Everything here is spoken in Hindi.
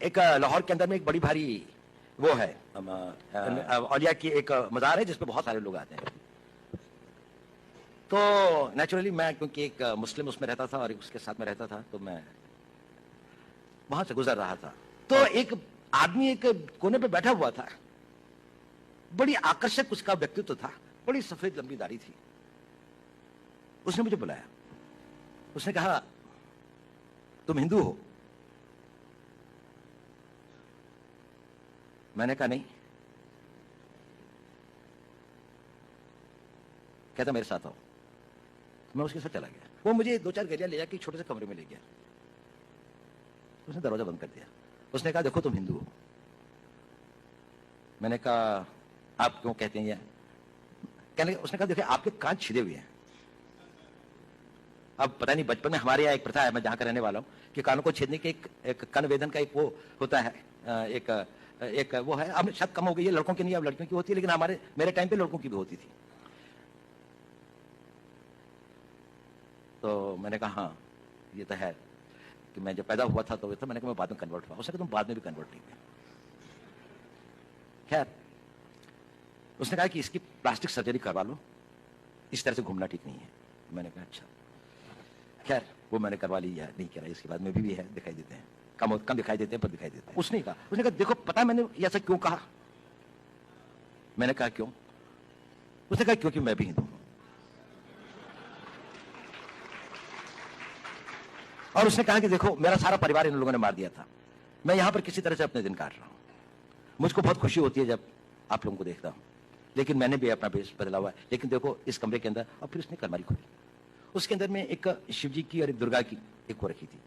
एक लाहौर के अंदर में एक बड़ी भारी वो है औलिया की एक मज़ार है जिसपे बहुत सारे लोग आते हैं। तो नेचुरली मैं क्योंकि एक मुस्लिम उसमें रहता था और उसके साथ में रहता था, तो मैं वहां से गुजर रहा था। तो एक आदमी एक कोने पे बैठा हुआ था, बड़ी आकर्षक उसका व्यक्तित्व था, बड़ी सफेद लंबी दाढ़ी थी। उसने मुझे बुलाया, उसने कहा तुम हिंदू हो? मैंने कहा नहीं। कहता मेरे साथ आओ। मैं उसके साथ चला गया। वो मुझे 2-4 गलियां ले जाके छोटे से कमरे में ले गया। उसने दरवाजा बंद कर दिया। उसने कहा देखो तुम हिंदू हो। मैंने कहा आप क्यों कहते हैं ये? कहने उसने कहा देखिए आपके कान छिदे हुए हैं। अब पता नहीं, बचपन में हमारे यहाँ एक प्रथा है, मैं जहां का रहने वाला हूं, कि कानों को छेदने के एक कण वेदन का एक वो होता है, एक वो है। अब शायद कम हो गई है, लड़कों की नहीं, अब लड़कियों की होती है, लेकिन मेरे टाइम पे लड़कों की भी होती थी। तो मैंने कहा हाँ ये तो है कि मैं जब पैदा हुआ था तो मैंने कहा मैं बाद में कन्वर्ट हुआ। उसने कहा तुम बाद में भी कन्वर्ट नहीं हुए। खैर उसने कहा कि इसकी प्लास्टिक सर्जरी करवा लो, इस तरह से घूमना ठीक नहीं है। मैंने कहा अच्छा। खैर वो मैंने करवा ली या नहीं करा, इसके बाद में भी है, दिखाई देते हैं, कम दिखाई देते हैं पर दिखाई देते हैं। उसने कहा देखो पता है मैंने ऐसा क्यों कहा? मैंने कहा क्यों? उसने कहा क्योंकि मैं भी हिंदू हूं। और उसने कहा कि देखो मेरा सारा परिवार इन लोगों ने मार दिया था, मैं यहां पर किसी तरह से अपने दिन काट रहा हूं। मुझको बहुत खुशी होती है जब आप लोगों को देखता हूं, लेकिन मैंने भी अपना बेस बदला हुआ है। लेकिन देखो इस कमरे के अंदर, और फिर उसने अलमारी खोली, उसके अंदर में एक शिव जी की और एक दुर्गा की एक वो रखी थी।